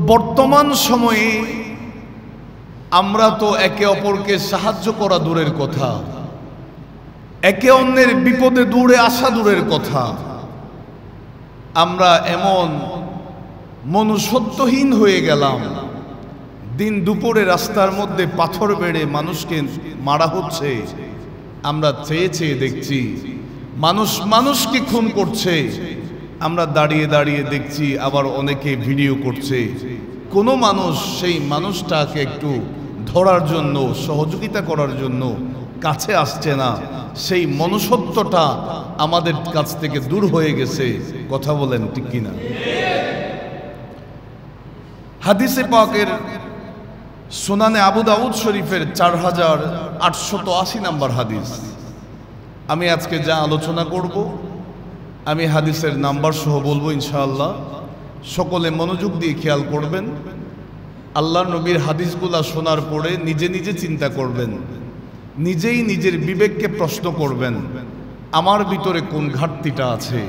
বর্তমান সময়ে আমরা তো একে অপরকে সাহায্য করা দূরের কথা, একে অন্যের বিপদে দূরে আসা দূরের কথা, আমরা এমন মনুষ্যত্বহীন হয়ে গেলাম। দিন দুপুরে রাস্তার মধ্যে পাথর বেড়ে মানুষকে মারা হচ্ছে, আমরা চেয়ে চেয়ে দেখছি। মানুষ মানুষকে খুন করছে, আমরা দাঁড়িয়ে দাঁড়িয়ে দেখছি। আবার অনেকে ভিডিও করছে। কোনো মানুষ সেই মানুষটাকে একটু ধরার জন্য, সহযোগিতা করার জন্য কাছে আসছে না। সেই মনুষ্যত্বটা আমাদের কাছ থেকে দূর হয়ে গেছে। কথা বলেন ঠিক কিনা? হাদিসে পাকের সুনানে আবু দাউদ শরীফের 4880 নম্বর হাদিস। আমি আজকে যা আলোচনা করব আমি হাদিসের নাম্বার সহ বলবো ইনশাআল্লাহ। সকলে মনোযোগ দিয়ে খেয়াল করবেন। আল্লাহ নবীর হাদিসগুলা শোনার পরে নিজে নিজে চিন্তা করবেন, নিজেই নিজের বিবেককে প্রশ্ন করবেন, আমার ভিতরে কোন ঘাটতিটা আছে,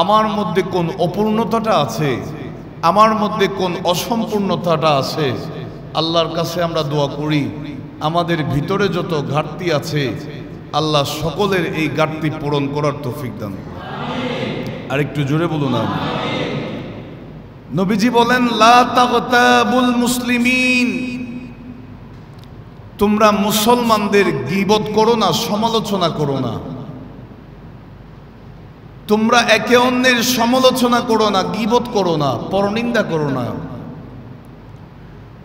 আমার মধ্যে কোন অপূর্ণতাটা আছে, আমার মধ্যে কোন অসম্পূর্ণতাটা আছে। আল্লাহর কাছে আমরা দোয়া করি আমাদের ভিতরে যত ঘাটতি আছে আল্লাহ সকলের এই ঘাটতি পূরণ করার তৌফিক দান করুন। আর একটু জোরে বলুন আমিন। নবীজি বলেন, লা তাগতাবুল মুসলিমিন, তোমরা মুসলমানদের গীবত করো না, সমালোচনা করো না। তোমরা একে অন্যের সমালোচনা করো না, গীবত করো না, পরনিন্দা করো না।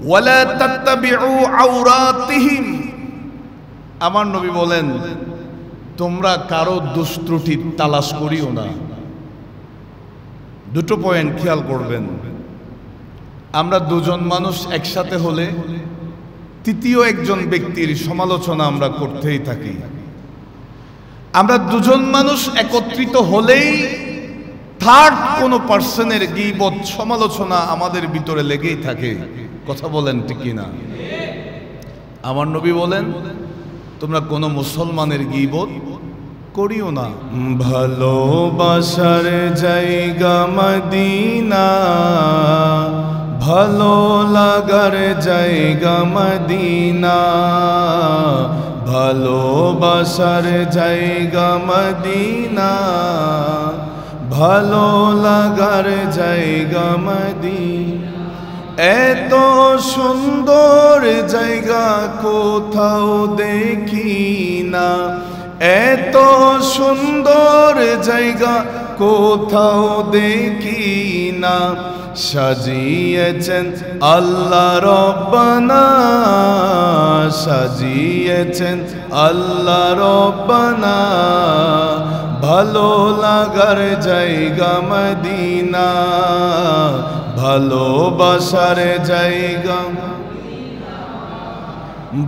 ওয়ালা তাত্তাবিউ আওরাতিহিম, আমার নবী বলেন তোমরা কারো দুষ্ত্রুটি তালাশ করিও না। দুটো পয়েন্ট খেয়াল করবেন। আমরা দুজন মানুষ একসাথে হলে তৃতীয় একজন ব্যক্তির সমালোচনা আমরা করতেই থাকি। আমরা দুজন মানুষ একত্রিত হলেই থার্ড কোনো পার্সনের গীবত, সমালোচনা আমাদের ভিতরে লেগেই থাকে। কথা বলেন ঠিক কিনা? আমার নবী বলেন তোমরা কোনো মুসলমানের গীবত করিও না। ভালোবাসার জায়গা মদিনা, ভালো লাগার জায়গা মদিনা, ভালোবাসার জায়গা মদিনা, ভালো লাগার জায়গা মদিনা। এত সুন্দর জায়গা কোথাও দেখি না, এত সুন্দর জায়গা কোথাও দেখি না। সাজিয়েছেন আল্লাহ রব্বানা, সাজিয়েছেন আল্লাহ রব্বানা, ভালো লাগার জায়গা মদিনা, ভালোবাসার জায়গা,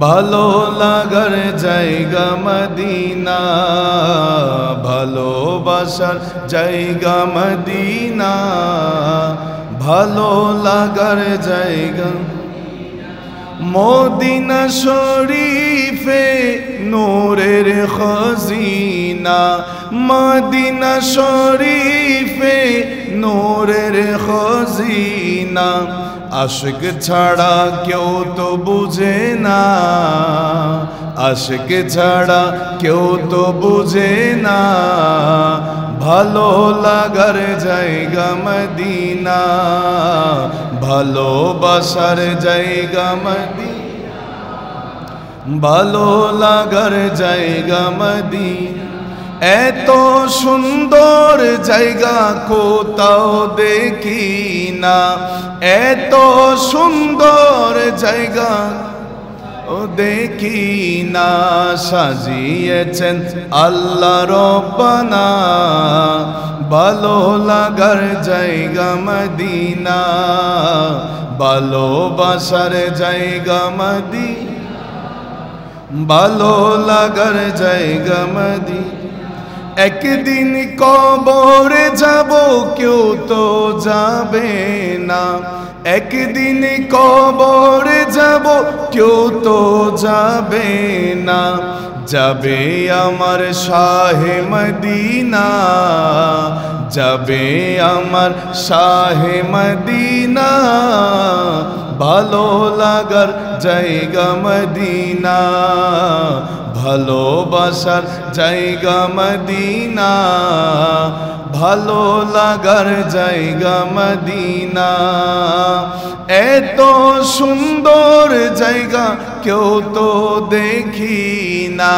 ভালো লাগার জায়গা মদিনা, ভালোবাসার জায়গা মদিনা, ভালো লাগার জায়গা। মদিনা শরীফে নূরের খজিনা, মদিনা শরীফে নূরের খজিনা। আশিক ছাড়া কেউ তো বুঝে না, আশিক ছাড়া কেউ তো বুঝে না, ভালো লাগার জায়গা মদিনা, ভালোবাসার জায়গা মদিনা, ভালো লাগার জায়গা মদিনা। এত সুন্দর জায়গা কোথাও দেখি না, এত সুন্দর জায়গা ও দেখি না। সাজিয়েছেন আল্লাহ রব্বানা, ভালো লাগার জায়গা মদিনা, ভালোবাসার জায়গা মদিনা, ভালো লাগার জায়গা মদিনা। একদিন কবরে যাব কেউ তো যাবে না, একদিন কবরে যাব কেউ তো যাবে না। যাবে আমার শাহে মদিনা, যাবে আমার শাহে মদিনা, ভালো লাগার জায়গা মদিনা, ভালোবাসার জায়গা মদিনা, ভালো লাগার জায়গা মদিনা। এত সুন্দর জায়গা কেউ তো দেখি না,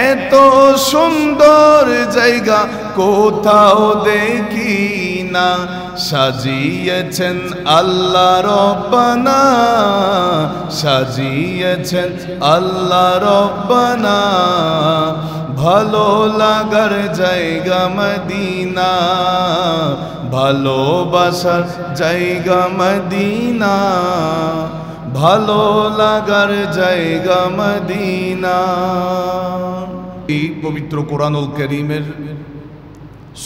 এত সুন্দর জায়গা কোথাও দেখি না। সাজিয়েছেন আল্লাহ রব্বানা, সাজিয়েছেন আল্লাহ রব্বানা, ভালো লাগার জায়গা মদিনা, ভালোবাসার জায়গা মদিনা, ভালো লাগার জায়গা মদিনা। এই পবিত্র কোরআনুল কারীমের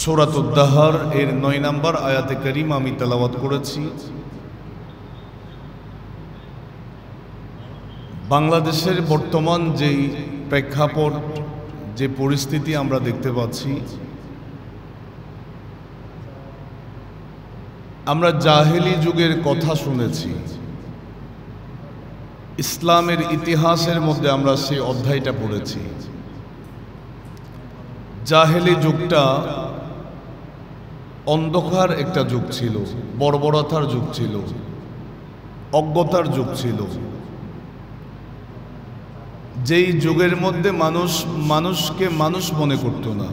সূরাতুদ দাহর এর 9 নম্বর আয়াতে কারীমা আমি তেলাওয়াত করেছি। বাংলাদেশের বর্তমান যেই প্রেক্ষাপট, যে পরিস্থিতি আমরা দেখতে পাচ্ছি, আমরা জাহেলি যুগের কথা শুনেছি। ইসলামের ইতিহাসের মধ্যে আমরা সেই অধ্যায়টা পড়েছি। জাহেলি যুগটা অন্ধকার একটা যুগ ছিল, বর্বরতার যুগ ছিল, অজ্ঞতার যুগ ছিল। যেই যুগের মধ্যে মানুষ মানুষকে মানুষ মনে করত না,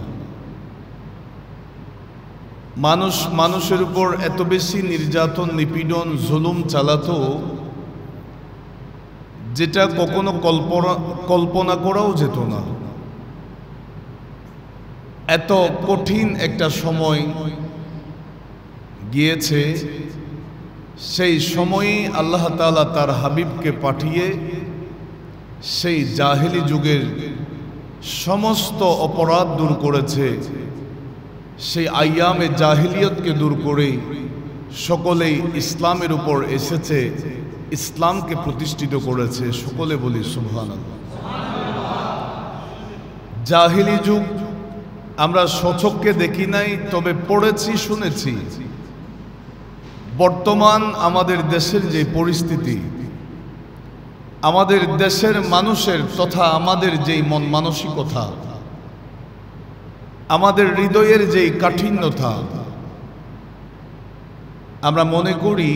মানুষ মানুষের উপর এত বেশি নির্যাতন, নিপীড়ন, জুলুম চালাতো যেটা কখনো কল্পনা করাও যেত না। এত কঠিন একটা সময় গিয়েছে, সেই সময়ে আল্লাহ তাআলা তার হাবিবকে পাঠিয়ে সেই জাহেলি যুগের সমস্ত অপরাধ দূর করেছে। সেই আইয়ামে জাহিলিয়তকে দূর করে সকলেই ইসলামের উপর এসেছে, ইসলামকে প্রতিষ্ঠিত করেছে। সকলে বলি সুবহানাল্লাহ। জাহিলি যুগ আমরা স্বচক্ষে দেখি নাই, তবে পড়েছি, শুনেছি। বর্তমান আমাদের দেশের যে পরিস্থিতি, আমাদের দেশের মানুষের তথা আমাদের যেই মন মানসিকতা, আমাদের হৃদয়ের যেই কাঠিন্যতা, আমরা মনে করি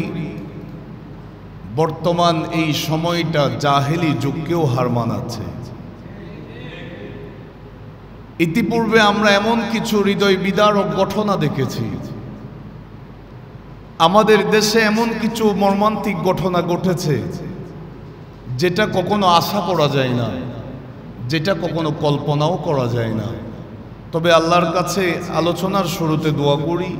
বর্তমান এই সময়টা জাহেলি যুগকেও হার মানাচ্ছে। ইতিপূর্বে আমরা এমন কিছু হৃদয় বিদারক ঘটনা দেখেছি, আমাদের দেশে এমন কিছু মর্মান্তিক ঘটনা ঘটেছে যেটা কখনো আশা করা যায় না, যেটা কখনো কল্পনাও করা যায় না। তবে আল্লাহর কাছে আলোচনার শুরুতে দোয়া করি,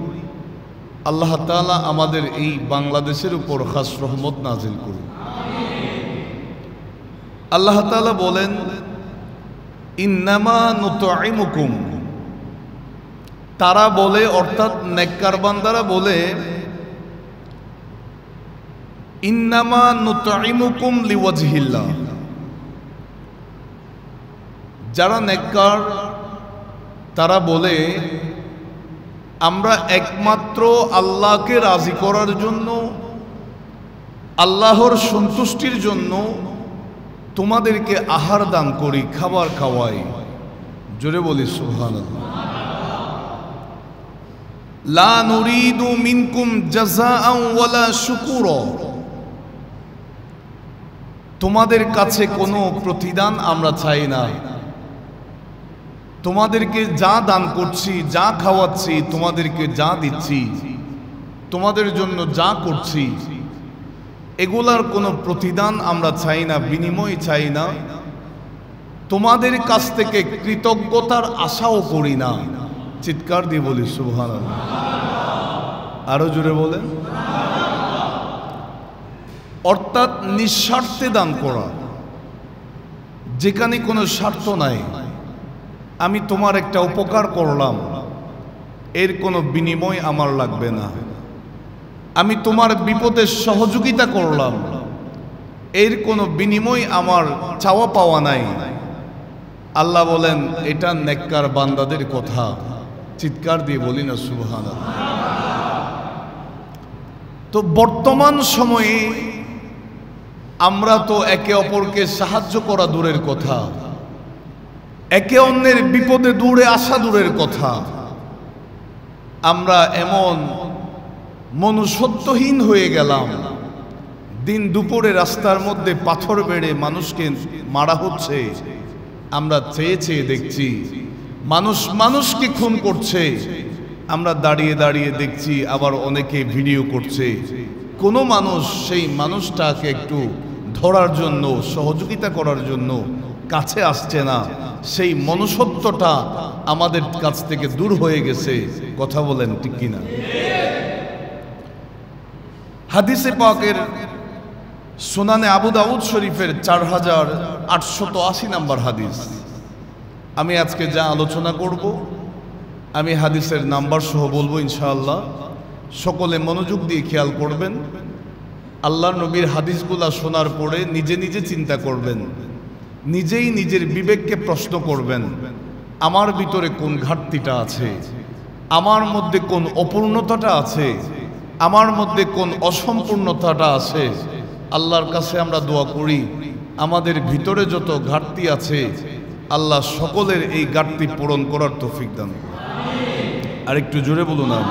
আল্লাহ তাআলা আমাদের এই বাংলাদেশের উপর খাস রহমত নাজিল করুন। আল্লাহ তাআলা বলেন, ইন্নামা নুতঈমুকুম, তারা বলে, অর্থাৎ নেককার বান্দারা বলে, ইন্নামা নুতঈমুকুম লিওয়াজহিল্লাহ। যারা নেককার তারা বলে, আমরা একমাত্র আল্লাহকে রাজি করার জন্য, আল্লাহর সন্তুষ্টির জন্য তোমাদেরকে আহার দান করি, খাবার খাওয়াই। জোরে বলি সুবহানাল্লাহ। লা নুরিদু মিনকুম জাযাআন ওয়ালা শুকুরা, তোমাদের কাছে কোনো প্রতিদান আমরা চাই না। তোমাদেরকে যা দান করছি, যা খাওয়াচ্ছি, তোমাদেরকে যা দিচ্ছি, তোমাদের জন্য যা করছি, এগুলার কোনো প্রতিদান আমরা চাই না, বিনিময় চাই না। তোমাদের কাছ থেকে কৃতজ্ঞতার আশাও করি না। চিৎকার দিয়ে বলি সুবহানাল্লাহ। আরো জোরে বলেন। অর্থাৎ নিঃস্বার্থে দান করা, যেখানে কোনো স্বার্থ নাই। আমি তোমার একটা উপকার করলাম, এর কোনো বিনিময় আমার লাগবে না। আমি তোমার বিপদে সহযোগিতা করলাম, এর কোনো বিনিময় আমার চাওয়া পাওয়া নাই। আল্লাহ বলেন, এটা নেককার বান্দাদের কথা। চিৎকার দিয়ে বলি না সুবহানাল্লাহ। তো বর্তমান সময়ে আমরা তো একে অপরকে সাহায্য করা দূরের কথা, একে অন্যের বিপদে দূরে আসা দূরের কথা, আমরা এমন মনুষ্যত্বহীন হয়ে গেলাম। দিন দুপুরে রাস্তার মধ্যে পাথর বেড়ে মানুষকে মারা হচ্ছে, আমরা চেয়ে চেয়ে দেখছি। মানুষ মানুষকে খুন করছে, আমরা দাঁড়িয়ে দাঁড়িয়ে দেখছি। আবার অনেকে ভিডিও করছে। কোনো মানুষ সেই মানুষটাকে একটু ধরার জন্য, সহযোগিতা করার জন্য কাছে আসছে না। সেই মনুষ্যত্বটা আমাদের কাছ থেকে দূর হয়ে গেছে। কথা বলেন ঠিক কিনা? হাদিসে পাকের সুনানে আবু দাউদ শরীফের 4880 নাম্বার হাদিস। আমি আজকে যা আলোচনা করব আমি হাদিসের নাম্বার সহ বলবো ইনশাআল্লাহ। সকলে মনোযোগ দিয়ে খেয়াল করবেন। আল্লাহর নবীর হাদিসগুলা শোনার পরে নিজে নিজে চিন্তা করবেন, নিজেই নিজের বিবেককে প্রশ্ন করবেন, আমার ভিতরে কোন ঘাটতিটা আছে, আমার মধ্যে কোন অপূর্ণতাটা আছে, আমার মধ্যে কোন অসম্পূর্ণতাটা আছে। আল্লাহর কাছে আমরা দোয়া করি আমাদের ভিতরে যত ঘাটতি আছে আল্লাহ সকলের এই ঘাটতি পূরণ করার তৌফিক দান। আর একটু জোরে বলুন না।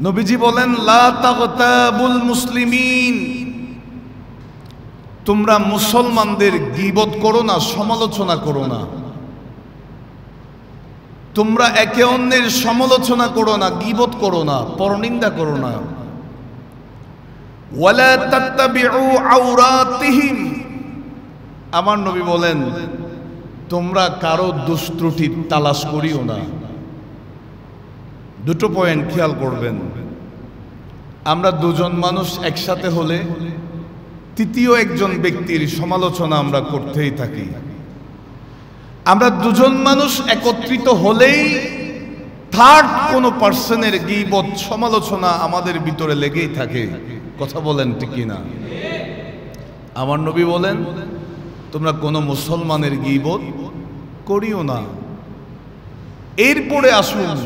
নবীজি বলেন, লা তাগতাবুল মুসলিমিন, তোমরা মুসলমানদের গীবত করো না, সমালোচনা করো না। তোমরা একে অন্যের সমালোচনা করো না, গীবত করো না, পরনিন্দা করো না। ওয়ালা তাত্তাবিউ আওরাতিহিম, আমার নবী বলেন তোমরা কারো দুষ্ত্রুটি তালাশ করিও না। দুটো পয়েন্ট খেয়াল করবেন। আমরা দুজন মানুষ একসাথে হলে তৃতীয় একজন ব্যক্তির সমালোচনা আমরা করতেই থাকি। আমরা দুজন মানুষ একত্রিত হলেই থার্ড কোনো পার্সনের গীবত, সমালোচনা আমাদের ভিতরে লেগেই থাকে। কথা বলেন ঠিক কিনা? আমার নবী বলেন তোমরা কোনো মুসলমানের গীবত করিও না। এরপরে আসুন,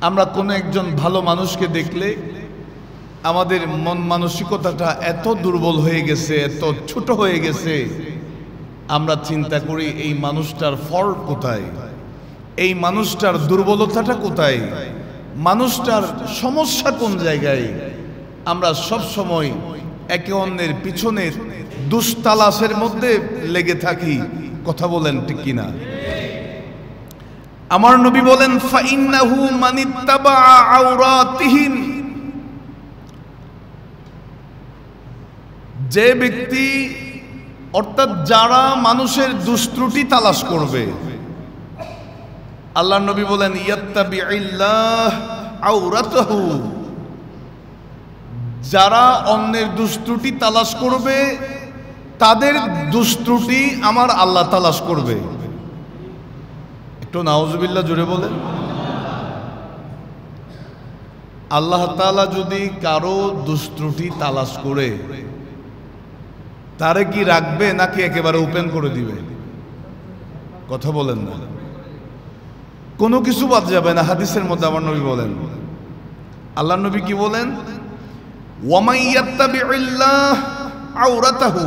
আমরা কোনো একজন ভালো মানুষকে দেখলে আমাদের মন মানসিকতাটা এত দুর্বল হয়ে গেছে, এত ছোট হয়ে গেছে, আমরা চিন্তা করি এই মানুষটার ফল্ট কোথায়, এই মানুষটার দুর্বলতাটা কোথায়, মানুষটার সমস্যা কোন জায়গায়। আমরা সব সময় একে অন্যের পিছনের দুস্তালাশের মধ্যে লেগে থাকি। কথা বলেন ঠিক কিনা? আমার নবী বলেন, ফাইন্নাহু মানিত্তাবা আওরাতিহিম, যে ব্যক্তি অর্থাৎ যারা মানুষের দুষ্ত্রুটি তালাশ করবে, আল্লাহর নবী বলেন ইয়াত্তাবিউল্লাহ আওরাতাহু, যারা অন্যের দুষ্ত্রুটি তালাশ করবে তাদের দুষ্ত্রুটি আমার আল্লাহ তালাশ করবে। একটু নাউজুবিল্লাহ জুড়ে বলেন। আল্লাহ তাআলা যদি কারো দুষ্ত্রুটি তালাশ করে তারে কি রাখবে নাকি একেবারে ওপেন করে দিবে? কথা বলেন না। কোনো কিছু বাদ যাবে না। হাদিসের মধ্যে আমার নবী বলেন, আল্লাহ নবী কি বলেন? ওয়ামাই ইয়াত্তাবিউল্লাহ আওরাতাহু,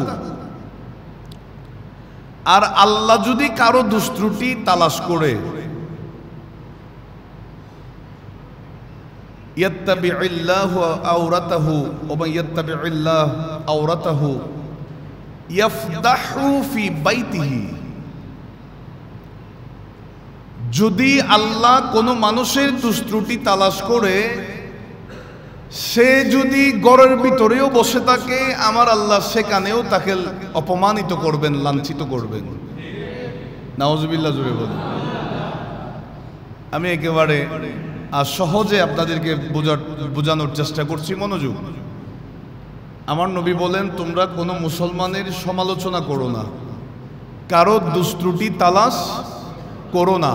আর আল্লাহ যদি কারো দুষ্ত্রুটি তালাশ করে, ইয়াত্তাবিউল্লাহু আওরাতাহু ওয়া ইয়াত্তাবিউল্লাহ আওরাতাহু ইয়াফদাহু ফি বাইতিহি, যদি আল্লাহ কোনো মানুষের দুষ্ত্রুটি তালাশ করে সে যদি ঘরের ভিতরেও বসে থাকে, আমার আল্লাহ সেখানেও তাকে অপমানিত করবেন, লাঞ্ছিত করবেন। নাউজুবিল্লাহ জুড়ে বলেন। আমি একেবারে সহজে আপনাদেরকে বোঝানোর চেষ্টা করছি, মনোযোগ। আমার নবী বলেন তোমরা কোনো মুসলমানের সমালোচনা করো না, কারো দুষ্ত্রুটি তালাশ করো না।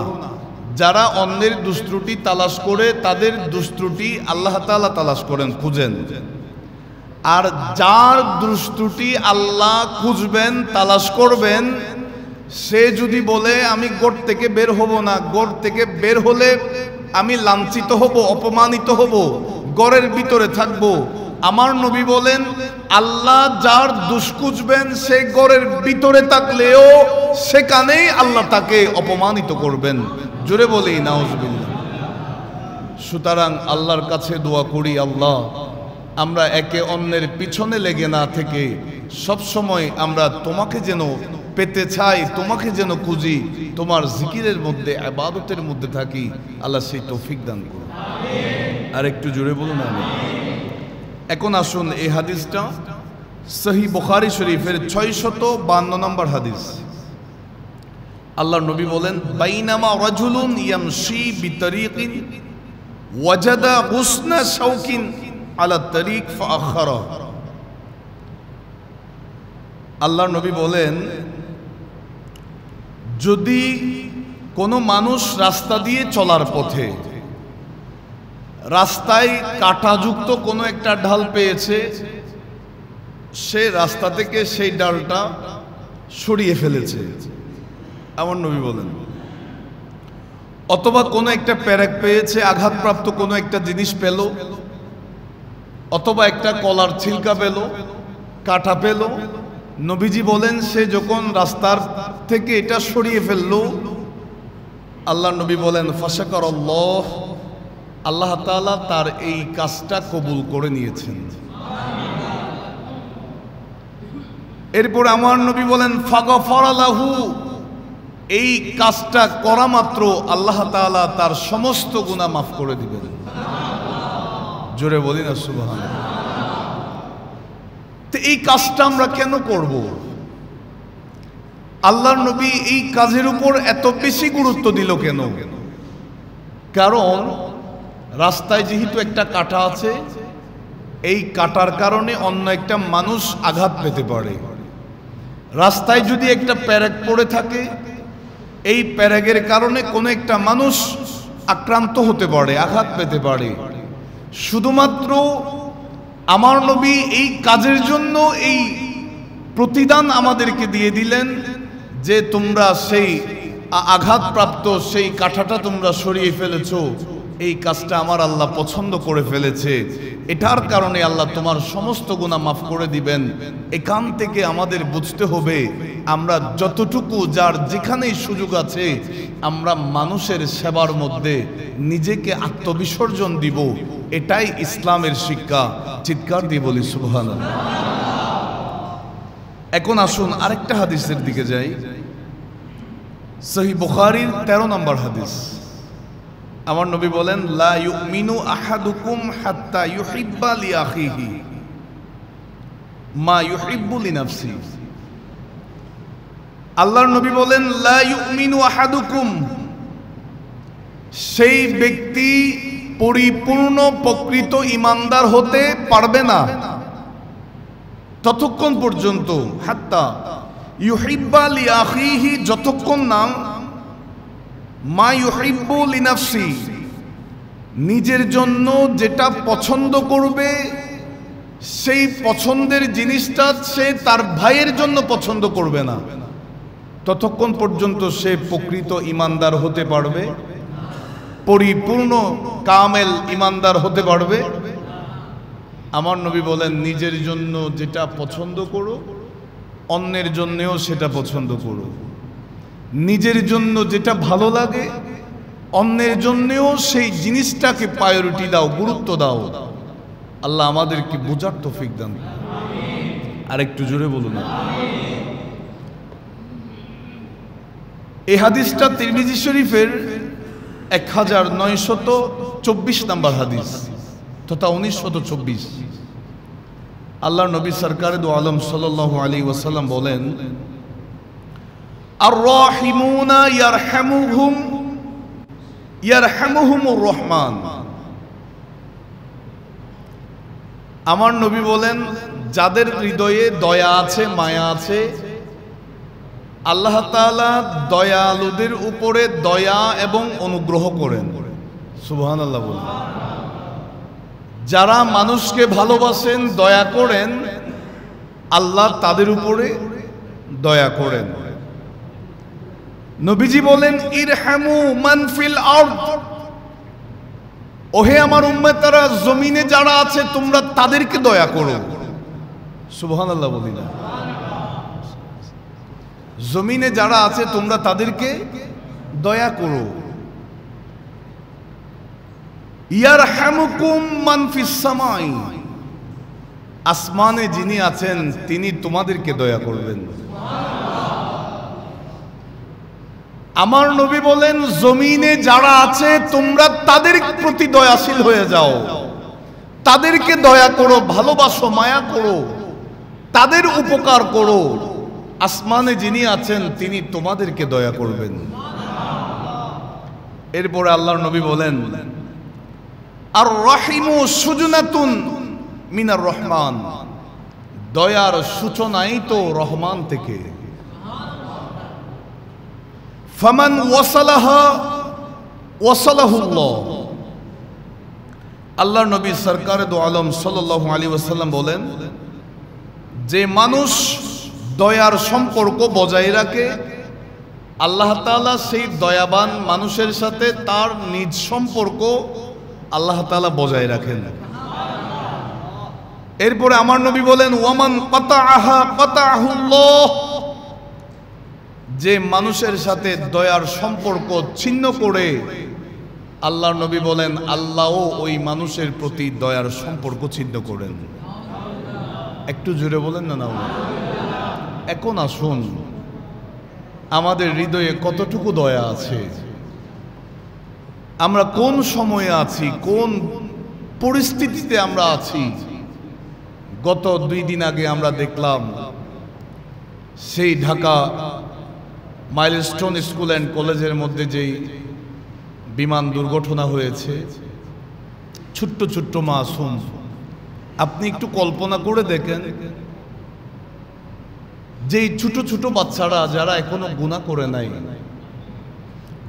যারা অন্যের দুষ্ত্রুটি তালাশ করে তাদের দুষ্ত্রুটি আল্লাহ তাআলা তালাশ করেন, খুঁজেন। আর যার দুষ্ত্রুটি আল্লাহ খুঁজবেন, তালাশ করবেন, সে যদি বলে আমি ঘর থেকে বের হব না, ঘর থেকে বের হলে আমি লাঞ্ছিত হব, অপমানিত হব, ঘরের ভিতরে থাকব, আমার নবী বলেন আল্লাহ যার দুষ্কুচবেন সে ঘরের ভিতরে থাকলেও সেখানেই আল্লাহ তাকে অপমানিত করবেন। জোরে বলি নাউজুবিল্লাহ। সুতরাং আল্লাহর কাছে দোয়া করি, আল্লাহ আমরা একে অন্যের পিছনে লেগে না থেকে সবসময় আমরা তোমাকে যেন পেতে চাই, তোমাকে যেন খুঁজি, তোমার জিকিরের মধ্যে, ইবাদতের মধ্যে থাকি। আল্লাহ সেই তৌফিক দান করুন। আর একটু জোরে বলুন আমিন। এখন আসুন এই হাদিসটা সহিহ বুখারী শরীফের 652 নম্বর হাদিস। আল্লাহর নবী বলেন, বাইনামা রাজুলুন ইয়ামশি বিতরিকিন ওয়াজাদা গুসনা শাওকিন আলা তরিক ফাআখারা। আল্লাহর নবী বলেন, যদি কোনো মানুষ রাস্তা দিয়ে চলার পথে রাস্তায় কাঁটাযুক্ত কোনো একটা ঢাল পেয়েছে, সে রাস্তা থেকে সেই ডালটা সরিয়ে ফেলেছে, আমার নবী বলেন। অথবা কোনো একটা পেরেক পেয়েছে, আঘাতপ্রাপ্ত কোনো একটা জিনিস পেল, অথবা একটা কলার ছিলকা পেল, কাঁটা পেল, নবীজি বলেন সে যখন রাস্তার থেকে এটা সরিয়ে ফেললো, আল্লাহ নবী বলেন ফাশাকারাল্লাহ, আল্লাহ তাআলা তার এই কাজটা কবুল করে নিয়েছেন। এরপর আমার নবী বলেন ফাগফারা লাহু, এই কাজটা করা মাত্র আল্লাহ তাআলা তার সমস্ত গুনাহ মাফ করে দিবেন। জোরে বলি না সুবহানাল্লাহ। তো এই কাজটা আমরা কেন করব? আল্লাহর নবী এই কাজের উপর এত বেশি গুরুত্ব দিল কেন? কারণ রাস্তায় যেহেতু একটা কাঁটা আছে, এই কাঁটার কারণে অন্য একটা মানুষ আঘাত পেতে পারে। রাস্তায় যদি একটা প্যারেক পড়ে থাকে, এই প্যারেকের কারণে কোনো একটা মানুষ আক্রান্ত হতে পারে, আঘাত পেতে পারে। শুধুমাত্র আমার নবী এই কাজের জন্য এই প্রতিদান আমাদেরকে দিয়ে দিলেন যে তোমরা সেই আঘাতপ্রাপ্ত সেই কাঁটাটা তোমরা সরিয়ে ফেলেছো, এই কাজটা আমার আল্লাহ পছন্দ করে ফেলেছে, এটার কারণে আল্লাহ তোমার সমস্ত গুনাহ মাফ করে দিবেন। এখান থেকে আমাদের বুঝতে হবে আমরা যতটুকু যার যেখানেই সুযোগ আছে আমরা মানুষের সেবার মধ্যে নিজেকে আত্মবিসর্জন দিব, এটাই ইসলামের শিক্ষা। চিৎকার দিয়ে বলি সুবহানাল্লাহ। এখন আসুন আরেকটা হাদিসের দিকে যাই। সহিহ বুখারীর 13 নম্বর হাদিস। আমার নবী বলেন, লা ইউমিনু আহাদুকুম হাত্তা ইউহিব্বা লিআখিহি মা ইউহিব্বু লিনাফসি। আল্লাহর নবী বলেন, লা ইউমিনু আহাদুকুম, সেই ব্যক্তি পরিপূর্ণ প্রকৃত ঈমানদার হতে পারবে না ততক্ষণ পর্যন্ত, হাত্তা ইউহিব্বা লিআখিহি, যতক্ষণ না মা ইউহিব্বু লিনাফসি, নিজের জন্য যেটা পছন্দ করবে সেই পছন্দের জিনিসটা সে তার ভাইয়ের জন্য পছন্দ করবে না, ততক্ষণ পর্যন্ত সে প্রকৃত ঈমানদার হতে পারবে, পরিপূর্ণ কামেল ঈমানদার হতে পারবে। আমার নবী বলেন, নিজের জন্য যেটা পছন্দ করো অন্যের জন্যেও সেটা পছন্দ করো, নিজের জন্য যেটা ভালো লাগে অন্যের জন্যেও সেই জিনিসটাকে প্রায়োরিটি দাও, গুরুত্ব দাও। আল্লাহ আমাদেরকে বোঝার তৌফিক দান। আর একটু জোরে বলুন। এই হাদিসটা তিরমিজি শরীফের 1924 নম্বর হাদিস তথা 1924। আল্লাহর নবী সরকারে দু আলম সাল্লাল্লাহু আলাইহি ওয়াসাল্লাম বলেন, আর রাহিমুনা ইয়ারহামুহুমুর রহমান। আমার নবী বলেন, যাদের হৃদয়ে দয়া আছে, মায়া আছে, আল্লাহ তাআলা দয়ালুদের উপরে দয়া এবং অনুগ্রহ করেন। সুবহানাল্লাহ বলেন। যারা মানুষকে ভালোবাসেন, দয়া করেন, আল্লাহ তাদের উপরে দয়া করেন। নবীজি বলেন, ইরহামু মান ফিল আরদ, ওহে আমার উম্মতেরা, জমিনে যারা আছে তোমরা তাদেরকে দয়া করো। সুবহানাল্লাহ বলি না। জমিনে যারা আছে তোমরা তাদেরকে দয়া করো। ইয়ারহামুকুম মান ফিস সামাই, আসমানে যিনি আছেন তিনি তোমাদেরকে দয়া করবেন। আমার নবী বলেন জমিনে যারা আছে তোমরা তাদের প্রতি দয়াশীল হয়ে যাও, তাদেরকে দয়া করো, ভালোবাসো, মায়া করো, তাদের উপকার করো। আসমানে যিনি আছেন তিনি তোমাদেরকে দয়া করবেন। এরপরে আল্লাহর নবী বলেন আর রহিমু সুজনাতুন মিনার রহমান, দয়ার সূচনাই তো রহমান থেকে। ফামান ওয়াসালাহা ওয়াসালাহুল্লাহ, আল্লাহর নবী সরকারে দো আলম সাল্লাল্লাহু আলাইহি ওয়াসাল্লাম বলেন যে মানুষ দয়ার সম্পর্ক বজায় রাখে, আল্লাহ তাআলা সেই দয়াবান মানুষের সাথে তার নিজ সম্পর্ক আল্লাহ তাআলা বজায় রাখেন। এরপরে আমার নবী বলেন ওয়ামান কাতাআহা কাতাআহুল্লাহ, যে মানুষের সাথে দয়ার সম্পর্ক ছিন্ন করে, আল্লাহর নবী বলেন আল্লাহও ওই মানুষের প্রতি দয়ার সম্পর্ক ছিন্ন করেন। একটু জোরে বলেন না। এখন আসুন, আমাদের হৃদয়ে কতটুকু দয়া আছে, আমরা কোন সময়ে আছি, কোন পরিস্থিতিতে আমরা আছি। গত 2 দিন আগে আমরা দেখলাম সেই ঢাকা মাইলস্টোন স্কুল অ্যান্ড কলেজের মধ্যে যেই বিমান দুর্ঘটনা হয়েছে, ছোট্ট ছোট্ট মাসুম, আপনি একটু কল্পনা করে দেখেন, যেই ছোট ছোট বাচ্চারা যারা এখনো গুনাহ করে নাই,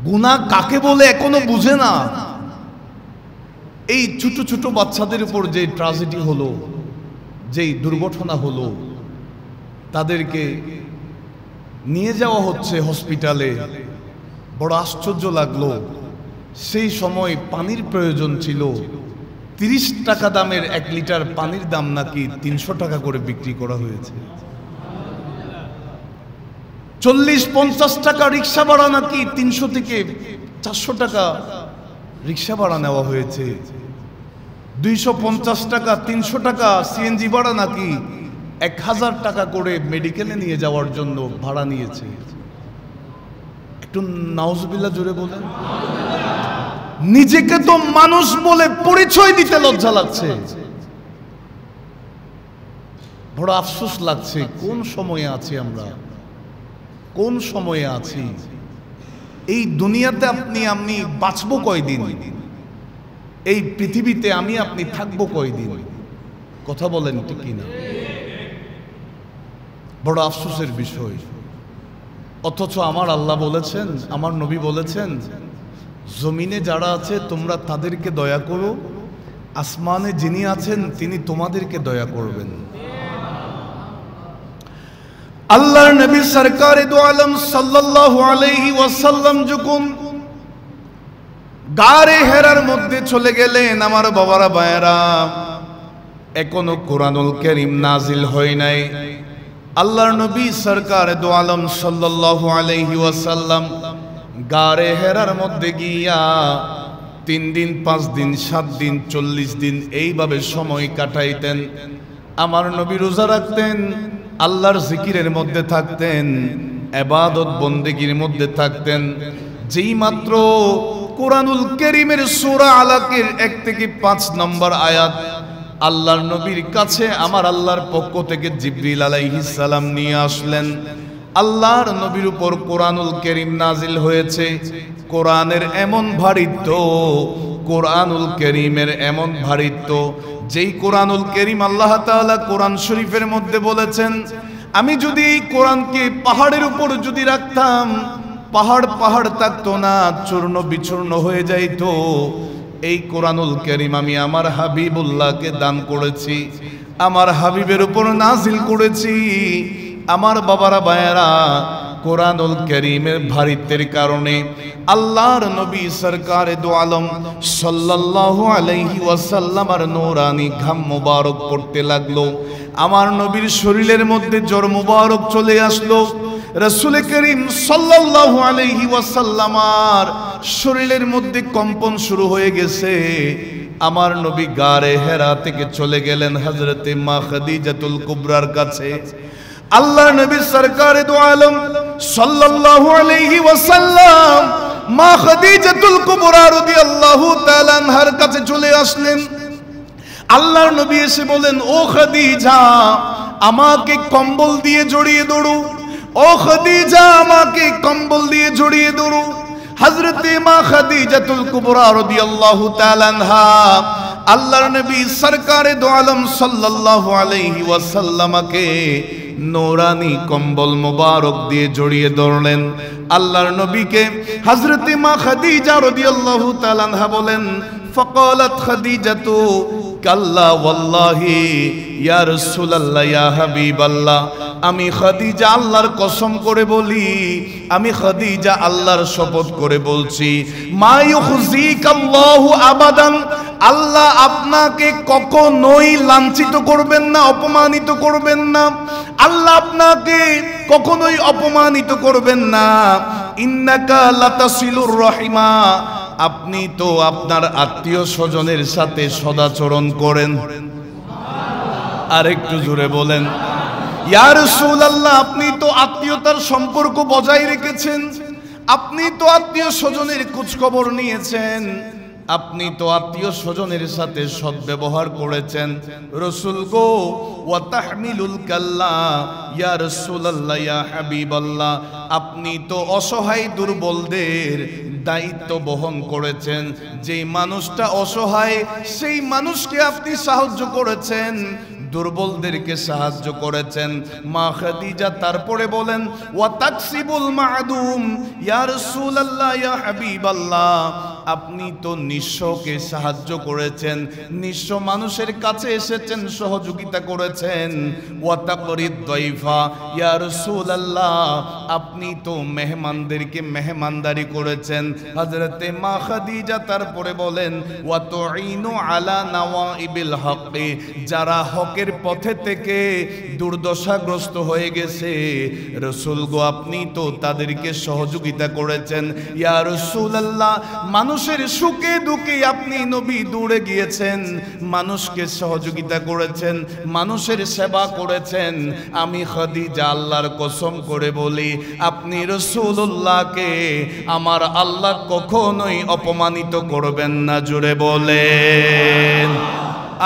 গুনাহ কাকে বলে এখনো বুঝে না, এই ছোট ছোট বাচ্চাদের উপর যে ট্র্যাজেডি হলো, যেই দুর্ঘটনা হলো, তাদেরকে নিয়ে যাওয়া হচ্ছে হসপিটালে। বড় আশ্চর্য লাগলো, সেই সময় পানির প্রয়োজন ছিল। 30 টাকা দামের 1 লিটার পানির দাম নাকি 300 টাকা করে বিক্রি করা হয়েছে। 40-50 টাকা রিক্সা ভাড়া নাকি 300 থেকে 400 টাকা রিক্সা ভাড়া নেওয়া হয়েছে। 250 টাকা 300 টাকা সিএনজি ভাড়া নাকি 1000 টাকা করে মেডিকেলে নিয়ে যাওয়ার জন্য ভাড়া নিয়েছে। একটু নাউজুবিল্লাহ জোরে বলেন। নিজেকে তো মানুষ বলে পরিচয় দিতে লজ্জা লাগছে, বড় আফসোস লাগছে। কোন সময়ে আছি আমরা, কোন সময়ে আছি? এই দুনিয়াতে আমি বাঁচবো কয়দিন? এই পৃথিবীতে আপনি থাকবো কয়দিন? কথা বলেন ঠিক কিনা? বড় আফসোসের বিষয়। অথচ আমার আল্লাহ বলেছেন, আমার নবী বলেছেন, জমিনে যারা আছে তোমরা তাদেরকে দয়া করো, আসমানে যিনি আছেন তিনি তোমাদেরকে দয়া করবেন। আল্লাহর নবী সরকারে দো আলম সাল্লাল্লাহু আলাইহি ওয়াসাল্লাম যখন গারে হেরার মধ্যে চলে গেলেন, আমার বাবারা ভাইয়েরা, এখনো কোরআনুল কারীম নাজিল হয় নাই। আল্লাহর নবী সরকারে দো আলম সাল্লাল্লাহু আলাইহি ওয়াসাল্লাম গারে হেরার মধ্যে গিয়া 3 দিন 5 দিন 7 দিন 40 দিন এইভাবে সময় কাটাইতেন। আমার নবী রোজা রাখতেন, আল্লাহর জিকিরের মধ্যে থাকতেন, ইবাদত বন্দেগীর মধ্যে থাকতেন। যেই মাত্র কোরআনুল কারীমের সূরা আলাকের 1 থেকে 5 নম্বর আয়াত আল্লাহর নবীর কাছে আমার আল্লাহর পক্ষ থেকে জিবরিল আলাইহিস সালাম নিয়ে আসলেন। আল্লাহর নবীর উপর কোরআনুল কারীম নাজিল হয়েছে। কোরআনের এমন ভারিত্ব, কোরআনুল কারীমের এমন ভারিত্ব, যেই কোরআনুল কারীম আল্লাহ তাআলা কোরআন শরীফের মধ্যে বলেছেন, আমি যদি কোরআনকে পাহাড়ের উপর যদি রাখতাম, পাহাড় থাকতো না, চূর্ণ বিচূর্ণ হয়ে যাইতো। এই কোরআনুল কারীম আমি আমার হাবিবুল্লাহকে দান করেছি, আমার হাবিবের উপর নাজিল করেছি। আমার বাবারা ভাইয়েরা, কোরআনুল কারীমের ভারিত্বের কারণে আল্লাহর নবী সরকারে দো আলম সাল্লাল্লাহু আলাইহি ওয়াসাল্লামের নূরানি ঘাম মুবারক পড়তে লাগলো। আমার নবীর শরীরের মধ্যে জ্বর মুবারক চলে আসলো। রাসূল করিম সাল্লাল্লাহু আলাইহি ওয়াসাল্লামার শরীরের মধ্যে কম্পন শুরু হয়ে গেছে। আমার নবী গারে হেরা থেকে চলে গেলেন হযরতে মা খাদিজাতুল কুবরার কাছে। আল্লাহর নবী সরকারে দো আলম সাল্লাল্লাহু আলাইহি ওয়াসাল্লাম মা খাদিজাতুল কুবরা রাদিয়াল্লাহু তাআলা আনহার কাছে চলে আসলেন। আল্লাহর নবী এসে বলেন, ও খাদিজা, আমাকে কম্বল দিয়ে জড়িয়ে ধরো। ও খাদিজা, আমাকে কম্বল দিয়ে জড়িয়ে ধরো। হযরতে মা খাদিজাতুল কুবরা রাদিয়াল্লাহু তাআলা আনহা আল্লাহর নবী সরকারে দো আলম সাল্লাল্লাহু আলাইহি ওয়াসাল্লামকে নূরানি কম্বল মুবারক দিয়ে জড়িয়ে ধরলেন। আল্লাহর নবীকে হযরতে মা খাদিজা রাদিয়াল্লাহু তাআলা আনহা বলেন, ফাকালাত খাদিজাতু কাল্লা ওয়াল্লাহি ইয়া রাসূলুল্লাহ ইয়া হাবিবাল্লাহ, আমি খাদিজা আল্লাহর কসম করে বলি, আমি খাদিজা আল্লাহর শপথ করে বলছি, মা ইউখজিকাল্লাহু আবাদান, আল্লাহ আপনাকে কখনোই লাঞ্ছিত করবেন না, অপমানিত করবেন না। আল্লাহ আপনাকে কখনোই অপমানিত করবেন না। ইন্নাকা লাতাসিলুর রহিমা, আপনি তো আপনার আত্মীয় স্বজনের সাথে সদাচরণ করেন। আর একটু জোরে বলেন, ইয়া রাসূলুল্লাহ, আপনি তো আত্মীয়তার সম্পর্ক বজায় রেখেছেন, আপনি তো আত্মীয় স্বজনের খোঁজ খবর নিয়েছেন, আপনি তো আত্মীয় স্বজনের সাথে সদ্ব্যবহার করেছেন। রাসূল গো, ওয়া তাহমিলুল কাল্লা ইয়া রাসূলুল্লাহ ইয়া হাবিবাল্লাহ, আপনি তো অসহায় দুর্বলদের দায়িত্ব বহন করেছেন। যেই মানুষটা অসহায় সেই মানুষকে আপনি সাহায্য করেছেন, দুর্বলদেরকে সাহায্য করেছেন। মা খাদিজা তারপরে বলেন, ওয়া তাকসিবুল মা'দুম ইয়া রাসূলুল্লাহ ইয়া হাবিবাল্লাহ, আপনি তো নিঃস্বকে সাহায্য করেছেন, নিঃস্ব মানুষের কাছে এসেছেন, সহযোগিতা করেছেন। ওয়া তাকরিদ দাইফা ইয়া রাসূলুল্লাহ, আপনি তো মেহমানদেরকে মেহমানদারি করেছেন। হযরতে মা খাদিজা তারপরে বলেন, ওয়া তুঈনু আলা নাওয়াইবিল হক, যারা হকের পথে থেকে দুর্দশাগ্রস্ত হয়ে গেছে, রাসূল গো আপনি তো তাদেরকে সহযোগিতা করেছেন। ইয়া রাসূলুল্লাহ, মানুষের সুখে দুঃখে আপনি নবী দূরে গিয়েছেন, মানুষকে সহযোগিতা করেছেন, মানুষের সেবা করেছেন। আমি খাদিজা আল্লাহর কসম করে বলি, আপনি রাসূলুল্লাহকে আমার আল্লাহ কখনোই অপমানিত করবেন না। জোরে বলেন,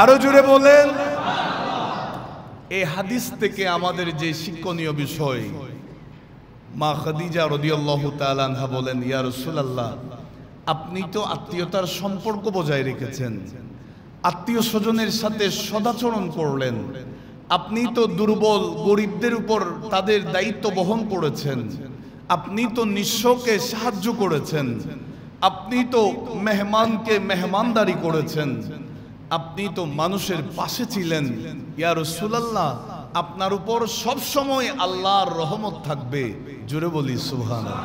আরো জোরে বলেন। এই হাদিস থেকে আমাদের যে শিক্ষণীয় বিষয়, মা খাদিজা রাদিয়াল্লাহু তাআলা আনহা বলেন, ইয়া রাসূলুল্লাহ, আপনি তো আত্মীয়তার সম্পর্ক বজায় রেখেছেন, আত্মীয় স্বজনের সাথে সদাচরণ করলেন, আপনি তো দুর্বল গরিবদের উপর তাদের দায়িত্ব বহন করেছেন, আপনি তো নিঃস্বকে সাহায্য করেছেন, আপনি তো মেহমানকে মেহমানদারি করেছেন, আপনি তো মানুষের পাশে ছিলেন। ইয়া রাসূলুল্লাহ, আপনার উপর সব সময় আল্লাহর রহমত থাকবে। জোরে বলি সুবহানাল্লাহ।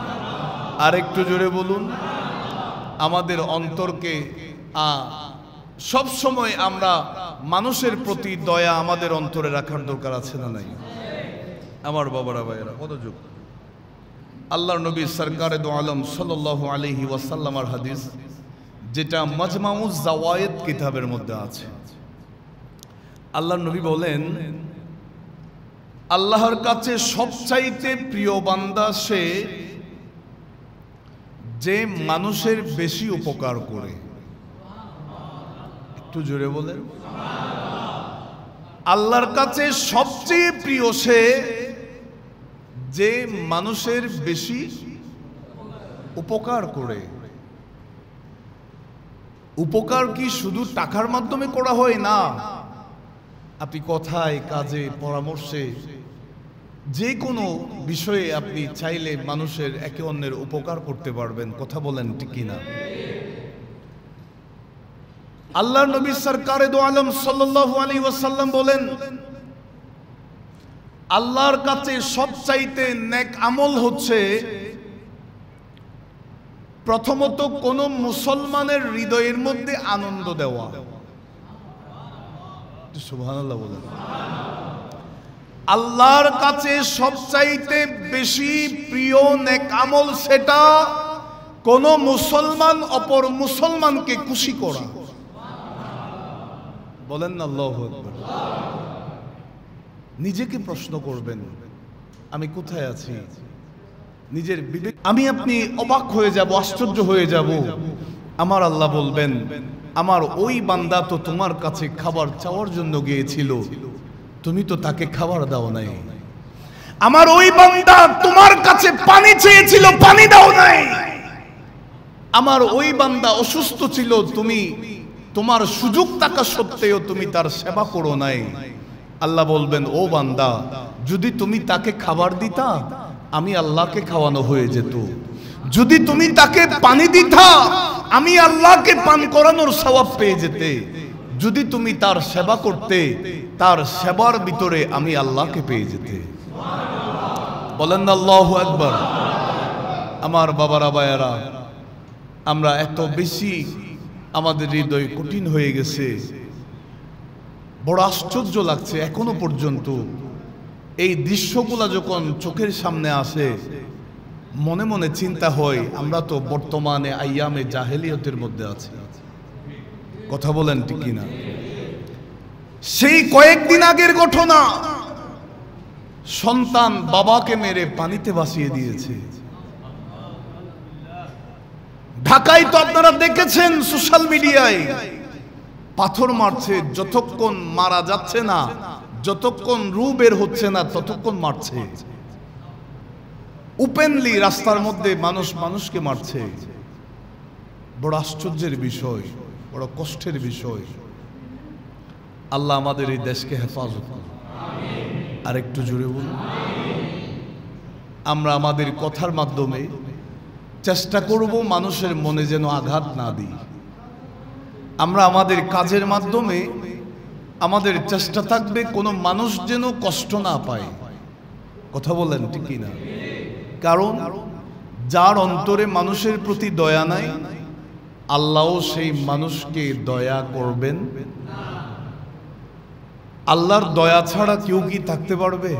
আর একটু জোরে বলুন। আমাদের অন্তরকে সব সময় আমরা মানুষের প্রতি দয়া আমাদের অন্তরে রাখার দরকার আছে না নাই? আমার বাবারা ভাইয়েরা, মনোযোগ। আল্লাহর নবী সরকারে দো আলম সাল্লাল্লাহু আলাইহি ওয়াসাল্লামের হাদিস, যেটা মাজমাউজ জাওয়ায়েদ কিতাবের মধ্যে আছে। আল্লাহর নবী বলেন, আল্লাহর কাছে সবচাইতে প্রিয় বান্দা সে যে মানুষের বেশি উপকার করে। একটু জোরে বলেন। আল্লাহর কাছে সবচেয়ে প্রিয় সে যে মানুষের বেশি উপকার করে। উপকার কি শুধু টাকার মাধ্যমে করা হয়? না, আপনি কথায়, কাজে, পরামর্শে, যে কোনো বিষয়ে আপনি চাইলে মানুষের একে অন্যের উপকার করতে পারবেন। কথা বলেন ঠিক কিনা? আল্লাহর নবী সরকারে দো আলম সাল্লাল্লাহু আলাইহি ওয়াসাল্লাম বলেন, আল্লাহর কাছে সবচাইতে নেক আমল হচ্ছে প্রথমত কোন মুসলমানের হৃদয়ের মধ্যে আনন্দ দেওয়া। সুবহানাল্লাহ বলেন। আল্লাহর কাছে সবচাইতে বেশি প্রিয় নেক আমল সেটা কোন মুসলমান অপর মুসলমানকে খুশি করা। বলেন না আল্লাহু আকবার। নিজেকে প্রশ্ন করবেন, আমি কোথায় আছি? নিজের বিবেক। আমি আপনি অবাক হয়ে যাব, আশ্চর্য হয়ে যাব। আমার আল্লাহ বলবেন, আমার ওই বান্দা তো তোমার কাছে খাবার চাওয়ার জন্য গিয়েছিল, তুমি তো তাকে খাবার দাও নাই। আমার ওই বান্দা তোমার কাছে পানি চেয়েছিল, পানি দাও নাই। আমার ওই বান্দা অসুস্থ ছিল, তুমি তোমার সুযোগ থাকা সত্ত্বেও তুমি তার সেবা করো নাই। আল্লাহ বলবেন, ও বান্দা, যদি তুমি তাকে খাবার দিতা আমি আল্লাহকে খাওয়ানো হয়ে যেত। যদি তুমি তাকে পানি দিতা আমি আল্লাহকে পান করানোর সওয়াব পেয়ে যেতে। যদি তুমি তার সেবা করতে তার সেবার ভিতরে আমি আল্লাহকে পেয়ে যেতে। বলেন না আল্লাহু আকবার। আমার বাবারা ভাইয়েরা, আমরা এত বেশি আমাদের হৃদয় কঠিন হয়ে গেছে, বড় আশ্চর্য লাগছে এখনো পর্যন্ত। এই দৃশ্যগুলা যখন চোখের সামনে আসে মনে মনে চিন্তা হয় আমরা তো বর্তমানে আইয়ামে জাহেলিয়তের মধ্যে আছি। কথা বলেন ঠিক কিনা? সেই কয়েকদিন আগের ঘটনা, সন্তান বাবাকে মেরে পানিতে ভাসিয়ে দিয়েছে। ঢাকায় তো আপনারা দেখেছেন সোশ্যাল মিডিয়ায়, পাথর মারছে, যতক্ষণ মারা যাচ্ছে না, যতক্ষণ রু বের হচ্ছে না ততক্ষণ মারছে। ওপেনলি রাস্তার মধ্যে মানুষ মানুষকে মারছে। বড় আশ্চর্যের বিষয়, বড় কষ্টের বিষয়। আল্লাহ আমাদের এই দেশকে হেফাজত করুন। আর একটু জোরে বলুন। আমরা আমাদের কথার মাধ্যমে চেষ্টা করব মানুষের মনে যেন আঘাত না দিই। আমরা আমাদের কাজের মাধ্যমে আমাদের চেষ্টা থাকবে কোনো মানুষ যেন কষ্ট না পায়। কথা বলেন ঠিক কিনা? কারণ যার অন্তরে মানুষের প্রতি দয়া নাই, আল্লাহও সেই মানুষকে দয়া করবেন। আল্লাহর দয়া ছাড়া কেউ কি থাকতে পারবে?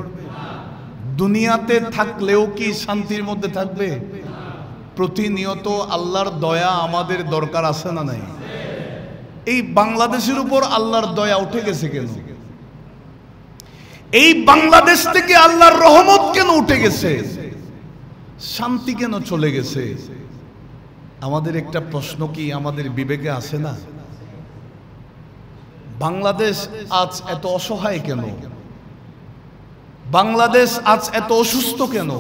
দুনিয়াতে থাকলেও কি শান্তির মধ্যে থাকবে? প্রতিনিয়ত আল্লাহর দয়া আমাদের দরকার আছে না নাই? এই বাংলাদেশের উপর আল্লাহর দয়া উঠে গেছে কেন? এই বাংলাদেশ থেকে আল্লাহর রহমত কেন উঠে গেছে? শান্তি কেন চলে গেছে? আমাদের একটা প্রশ্ন কি আমাদের বিবেকে আসে না? বাংলাদেশ আজ এত অসহায় কেন? বাংলাদেশ আজ এত অসুস্থ কেন?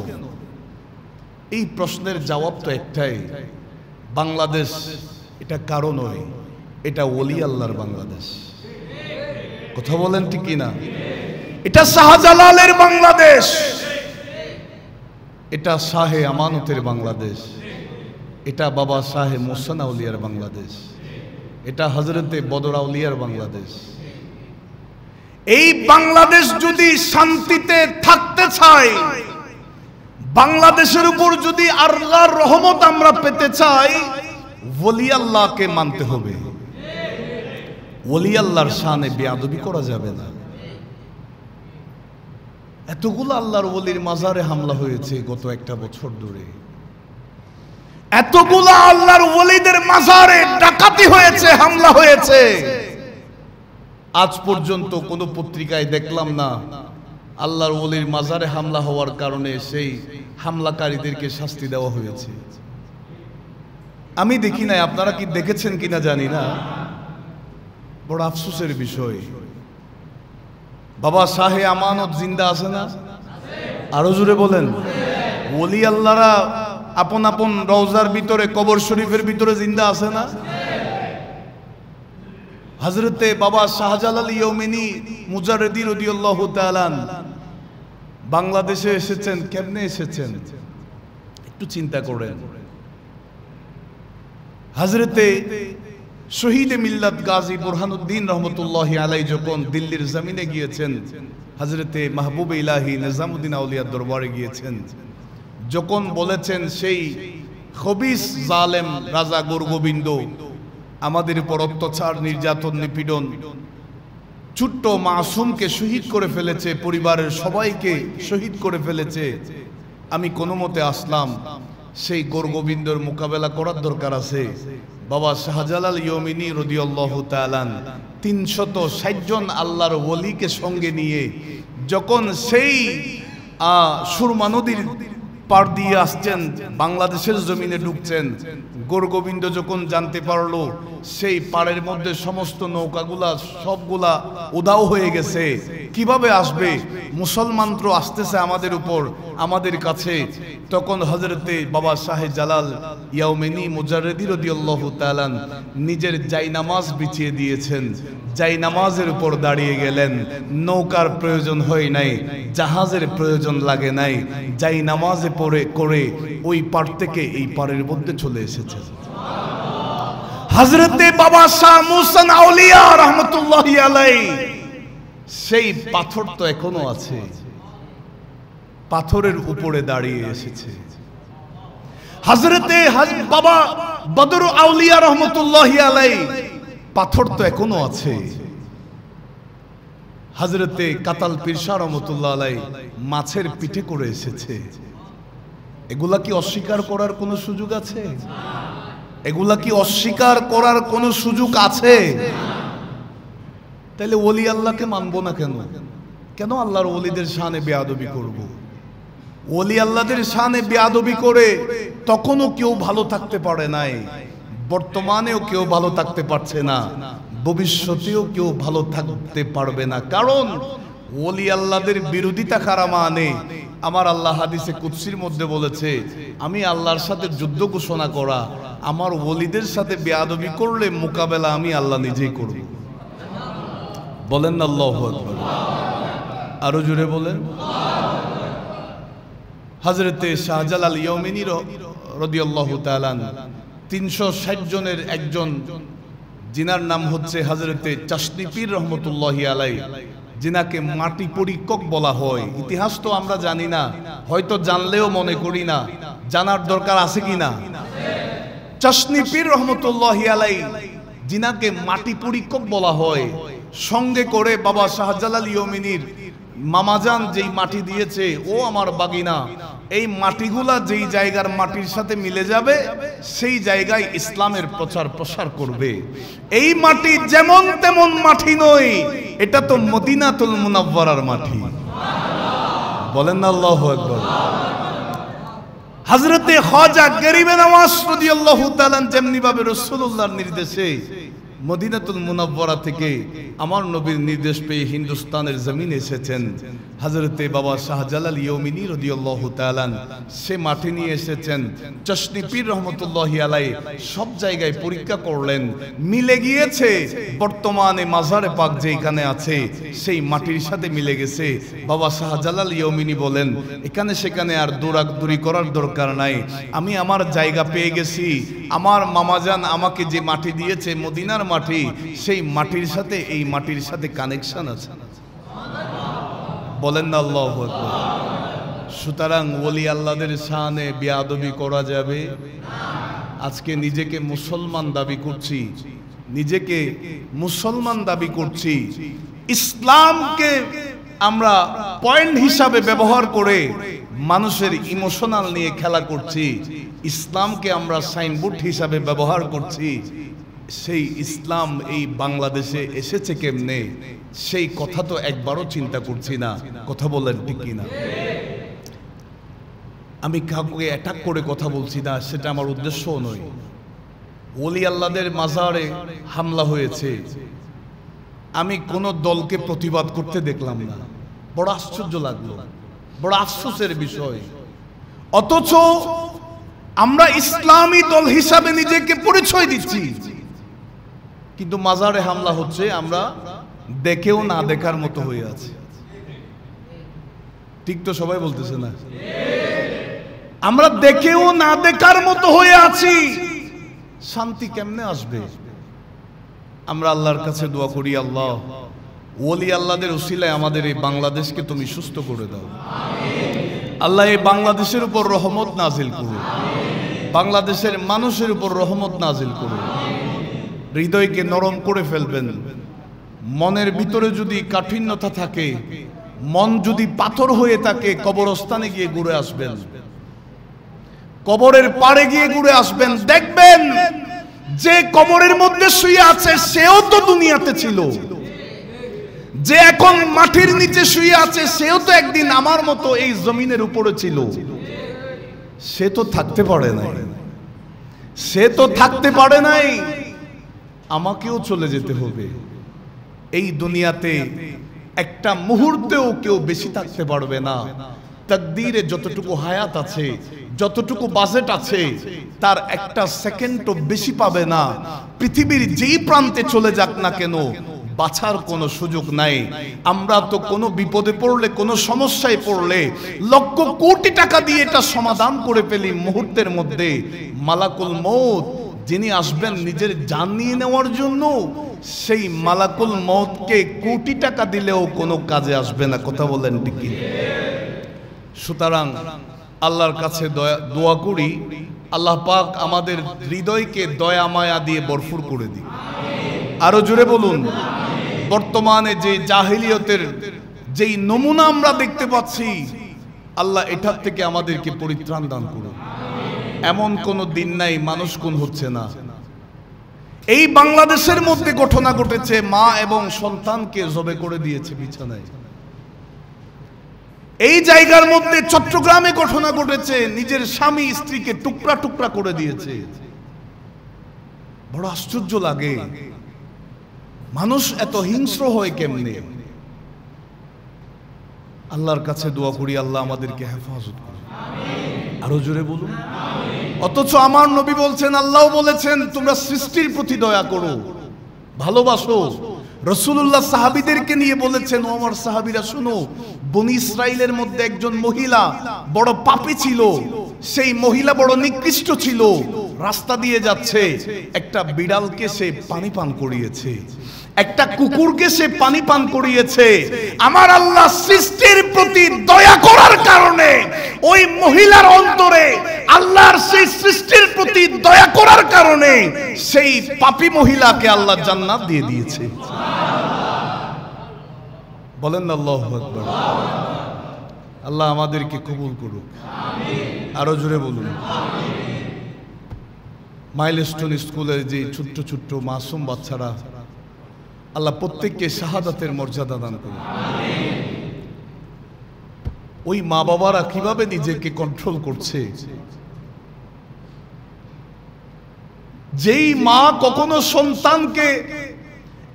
এই প্রশ্নের জবাব তো একটাই, বাংলাদেশ এটা কারো নয়, এটা ওলি আল্লাহর বাংলাদেশ। কথা বলেন ঠিক কিনা? এটা শাহজালালের বাংলাদেশ, এটা শাহে আমানতের বাংলাদেশ, এটা বাবা শাহে মোহসেন আউলিয়ার বাংলাদেশ, এটা হযরতে বদর আউলিয়ার বাংলাদেশ। এই বাংলাদেশ যদি শান্তিতে থাকতে চায়, বাংলাদেশের উপর যদি আল্লাহর রহমত আমরা পেতে চাই, ওলি আল্লাহকে মানতে হবে। ওলি আল্লাহর শানে বেয়াদবি করা যাবে না। এতগুলো আল্লাহর ওলির মাজারে হামলা হয়েছে গত একটা বছর ধরে। এতগুলো আল্লাহর ওলিদের মাজারে ডাকাতি হয়েছে, হামলা হয়েছে। আজ পর্যন্ত কোনো পত্রিকায় দেখলাম না আল্লাহর ওলির মাজারে হামলা হওয়ার কারণে সেই হামলাকারীদেরকে শাস্তি দেওয়া হয়েছে। আমি দেখি নাই, আপনারা কি দেখেছেন কিনা জানি না। বড় আফসোসের বিষয়। বাবা শাহে আমানত জিন্দা আছে না? আরো জোরে বলেন। ওলি আল্লাহরা আপন আপন রওজার ভিতরে, কবর শরীফের ভিতরে জিন্দা আছে না? হযরতে বাবা শাহজালাল ইয়ামিনী মুজাররিদি রাদিয়াল্লাহু তাআলা বাংলাদেশে এসেছেন। কেমনে এসেছেন একটু চিন্তা করেন। হযরতে শহীদে মিল্লাত গাজী বুরহানুদ্দিন রহমতুল্লাহি আলাই যখন দিল্লির জমিনে গিয়েছেন, হযরতে মাহবুবে ইলাহি নিজামুদ্দিন আউলিয়ার দরবারে গিয়েছেন, যখন বলেছেন সেই খবিস জালেম রাজা গোরগোবিন্দ আমাদের উপর অত্যাচার, নির্যাতন, নিপীড়ন, ছোট্ট মাসুমকে শহীদ করে ফেলেছে, পরিবারের সবাইকে শহীদ করে ফেলেছে, আমি কোনো মতে আসলাম, সেই গোরগোবিন্দর মোকাবেলা করার দরকার আছে। বাবা শাহজালাল ইয়মিনী রাদিয়াল্লাহু তাআলা ৩৬০ জন আল্লাহর ওলিকে সঙ্গে নিয়ে যখন সেই সুরমা নদীর পার দিয়ে আসছেন, বাংলাদেশের জমিনে ঢুকছেন, গোরগোবিন্দ যখন জানতে পারলো সেই পাড়ের মধ্যে সমস্ত নৌকাগুলা সবগুলা উধাও হয়ে গেছে, কিভাবে আসবে, মুসলমান তো আসতেছে আমাদের উপর, আমাদের কাছে, তখন হযরতে বাবা শাহে জালাল ইয়াউমিনী মুজাররিদি রাদিয়াল্লাহু তাআলা নিজের জায়নামাজ বিছিয়ে দিয়েছেন, জায়নামাজের উপর দাঁড়িয়ে গেলেন। নৌকার প্রয়োজন হয় নাই, জাহাজের প্রয়োজন লাগে নাই, জায়নামাজে পড়ে করে ওই পার থেকে এই পারের মধ্যে চলে এসেছেন। হযরতে বাবা শাহ মুহসিন আউলিয়া রাহমাতুল্লাহি আলাইহি সেই পাথর তো এখনো আছে, পাথরের উপরে দাঁড়িয়ে এসেছে। হযরতে বাবা বদর আউলিয়া রহমতুল্লাহি আলাইহি পাথর তো এখনো আছে। হযরতে কাতাল পীর শাহ রহমতুল্লাহ আলাইহি মাছের পিঠে করে এসেছে। এগুলা কি অস্বীকার করার কোনো সুযোগ আছে? এগুলা কি অস্বীকার করার কোনো সুযোগ আছে? তাহলে ওলি আল্লাহকে মানবো না কেন? কেন আল্লাহর ওলিদের শানে বেয়াদবি করব? ওলি আল্লাহদের শানে বেয়াদবি করে তখনও কেউ ভালো থাকতে পারে নাই, বর্তমানেও কেউ ভালো থাকতে পারছে না, ভবিষ্যতেও কেউ ভালো থাকতে পারবে না। কারণ ওলি আল্লাহদের বিরোধিতা কারা মানে? আমার আল্লাহ হাদিসে কুদসির মধ্যে বলেছে, আমি আল্লাহর সাথে যুদ্ধ ঘোষণা করা, আমার ওলিদের সাথে বেয়াদবি করলে মোকাবেলা আমি আল্লাহ নিজেই করব। বলেন না আল্লাহু আকবার, আরো জোরে বলেন। হযরতে শাহজালাল ইয়মিনী রাদিয়াল্লাহু তাআলা ৩৬০ জনের একজন, যিনার নাম হচ্ছে হযরতে চাশনী পীর রহমতুল্লাহি আলাইহি, যিনাকে মাটি পরীক্ষক বলা হয়। ইতিহাস তো আমরা জানি না, হয়তো জানলেও মনে করি না, জানার দরকার আছে কিনা? চাশনী পীর রহমতুল্লাহি আলাইহি যিনাকে মাটি পরীক্ষক বলা হয়, সঙ্গে করে বাবা শাহজালাল ইয়মিনীর মামাজান যেই মাটি দিয়েছে, ও আমার বাগিনা, এই মাটিগুলা যেই জায়গার মাটির সাথে মিলে যাবে সেই জায়গায় ইসলামের প্রচার প্রসার করবে। এই মাটি যেমন তেমন মাটি নয়, এটা তো মদিনাতুল মুনাওয়ারার মাটি। বলেন না আল্লাহু আকবার। হযরতে খাজা গরিবে নওয়াজ রাদিয়াল্লাহু তাআলা যেমনি ভাবে রাসূলুল্লাহর নির্দেশে মদিনাতুল মুনাওয়ারা থেকে আমার নবীর নির্দেশ পেয়ে হিন্দুস্তানের জমিনে এসেছেন, হযরতে বাবা শাহজালাল ইয়মিনী রাদিয়াল্লাহু তাআলা সে মাটি নিয়ে এসেছেন। চাশনী পীর রহমতুল্লাহি আলাইহি সব জায়গায় পরীক্ষা করলেন, মিলে গিয়েছে। বর্তমানে মাজারে পাক যেখানে আছে সেই মাটির সাথে মিলে গেছে। বাবা শাহজালাল ইয়মিনী বলেন, এখানে সেখানে আর দৌড়াদৌড়ি করার দরকার নাই, আমি আমার জায়গা পেয়ে গেছি। আমার মামাজান আমাকে যে মাটি দিয়েছে মদিনার মাটি, সেই মাটির সাথে এই মাটির সাথে কানেকশন আছে। বলেন না আল্লাহু আকবার। সুতরাং ওলি আল্লাহদের শানে বেয়াদবি করা যাবে? আজকে নিজেকে মুসলমান দাবি করছি, নিজেকে মুসলমান দাবি করছি, ইসলামকে আমরা পয়েন্ট হিসাবে ব্যবহার করে মানুষের ইমোশনাল নিয়ে খেলা করছি, ইসলামকে আমরা সাইনবোর্ড হিসাবে ব্যবহার করছি। সেই ইসলাম এই বাংলাদেশে এসেছে কেমনে, সেই কথা তো একবারও চিন্তা করছি না। কথা বলেন ঠিক কিনা? আমি কাউকে অ্যাটাক করে কথা বলছি না, সেটা আমার উদ্দেশ্যও নয়। ওলি আল্লাহদের মাজারে হামলা হয়েছে, আমি কোন দলকে প্রতিবাদ করতে দেখলাম না। বড় আশ্চর্য লাগলো, বড় আফসোসের বিষয়। অথচ আমরা ইসলামী দল হিসাবে নিজেকে পরিচয় দিচ্ছি, কিন্তু মাজারে হামলা হচ্ছে, আমরা দেখেও না দেখার মতো হয়ে আছি। ঠিক তো? সবাই বলতেছে না? আমরা দেখেও না দেখার মতো হয়ে আছি। শান্তি কেমনে আসবে? আমরা আল্লাহর কাছে দোয়া করি, আল্লাহ ওলি আল্লাহদের উসিলায় আমাদের এই বাংলাদেশকে তুমি সুস্থ করে দাও। আল্লাহ এই বাংলাদেশের উপর রহমত নাজিল করো, বাংলাদেশের মানুষের উপর রহমত নাজিল করো। হৃদয়কে নরম করে ফেলবেন। মনের ভিতরে যদি কাঠিন্যতা থাকে, মন যদি পাথর হয়ে থাকে, কবরস্থানে গিয়ে ঘুরে আসবেন, কবরের পাড়ে গিয়ে ঘুরে আসবেন। দেখবেন যে কবরের মধ্যে শুয়ে আছে সেও তো দুনিয়াতে ছিল, যে এখন মাটির নিচে শুয়ে আছে সেও তো একদিন আমার মতো এই জমিনের উপরে ছিল। সে তো থাকতে পারে নাই, সে তো থাকতে পারে নাই। আমাকেও চলে যেতে হবে। এই দুনিয়াতে একটা মুহূর্তেও কেউ বেশি থাকতে পারবে না। তাকদীরে যতটুকু হায়াত আছে, যতটুকু বাজেট আছে, তার একটা সেকেন্ডও বেশি পাবে না। পৃথিবীর যেই প্রান্তে চলে যাক না কেন, বাঁচার কোনো সুযোগ নাই। আমরা তো কোনো বিপদে পড়লে, কোনো সমস্যায় পড়লে লক্ষ কোটি টাকা দিয়ে এটা সমাধান করে ফেলি মুহূর্তের মধ্যে। মালাকুল মউত যিনি আসবেন নিজের জান নিয়ে নেওয়ার জন্য, সেই মালাকুল মউতকে কোটি টাকা দিলেও কোনো কাজে আসবে না। কথা বলেন ঠিক কি? সুতরাং আল্লাহর কাছে দোয়া করি, আল্লাহ পাক আমাদের হৃদয়কে দয়া মায়া দিয়ে ভরপুর করে দিই। আরো জোরে বলুন। বর্তমানে যে জাহিলিয়তের যেই নমুনা আমরা দেখতে পাচ্ছি, আল্লাহ এটার থেকে আমাদেরকে পরিত্রাণ দান করুন। এমন কোন দিন নাই মানুষ খুন হচ্ছে না। এই বাংলাদেশের মধ্যে ঘটনা ঘটেছে, মা এবং সন্তানকে জবে করে দিয়েছে বিছানায়। এই জায়গার মধ্যে চট্টগ্রামে ঘটনা ঘটেছে, নিজের স্বামী স্ত্রীকে টুকরা টুকরা করে দিয়েছে। বড় আশ্চর্য লাগে, মানুষ এত হিংস্র হয় কেমনে? আল্লাহর কাছে দোয়া করি, আল্লাহ আমাদেরকে হেফাজত করুন। আরো জোরে বলুন। অথচ আমার নবী বলছেন, আল্লাহ বলেছেন তোমরা সৃষ্টির প্রতি দয়া করো, ভালোবাসো। রাসূলুল্লাহ সাহাবীদেরকে নিয়ে বলেছেন, ও আমার সাহাবীরা শুনো, বনী ইসরাইলের মধ্যে একজন মহিলা বড় পাপী ছিল। সেই মহিলা বড় নিকৃষ্ট ছিল। রাস্তা দিয়ে যাচ্ছে, একটা বিড়ালকে সে পানি পান করিয়েছে, একটা কুকুরকে সে পানি পান করিয়েছে। আমার আল্লাহ সৃষ্টির প্রতি দয়া করার কারণে ওই মহিলার অন্তরে, আল্লাহর সেই সৃষ্টির প্রতি দয়া করার কারণে সেই পাপী মহিলাকে আল্লাহ জান্নাত দিয়ে দিয়েছে। বলেন আল্লাহু আকবার। আল্লাহ আমাদেরকে কবুল করুক। আরো জোরে বলুন। মাইলস্টোন স্কুলের যে ছোট্ট ছোট্ট মাসুম বাচ্চারা, আল্লাহ প্রত্যেককে শাহাদাতের মর্যাদা দান করুন। ওই মা বাবারা কিভাবে নিজেকে কন্ট্রোল করছে। যেই মা কখনো সন্তানকে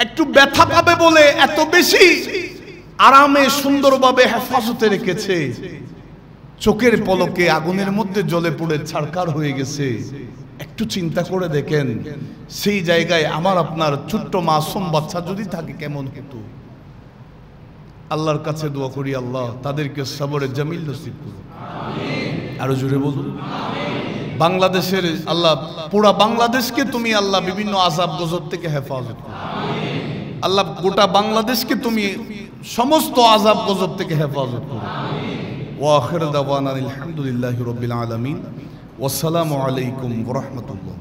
একটু ব্যথা পাবে বলে এত বেশি আরামে সুন্দরভাবে হেফাজতে রেখেছে, চোখের পলকে আগুনের মধ্যে জ্বলে পুড়ে ছারখার হয়ে গেছে। একটু চিন্তা করে দেখেন, সেই জায়গায় আমার আপনার ছোট্ট মাসুম বাচ্চা যদি থাকে কেমন হতো। আল্লাহর কাছে দোয়া করি, আল্লাহ তাদেরকে সবরে জামিল নসিব করুন। আরো জোরে বলুন। বাংলাদেশের আল্লাহ, পুরা বাংলাদেশকে তুমি আল্লাহ বিভিন্ন আযাব গজব থেকে হেফাজত করো। আল্লাহ গোটা বাংলাদেশকে তুমি সমস্ত আযাব গজব থেকে হেফাজত করো। ওয়া আখির দাওয়ানা আলহামদুলিল্লাহি রাব্বিল আলামিন। ওয়াসসালামু আলাইকুম ওয়া রাহমাতুল্লাহ।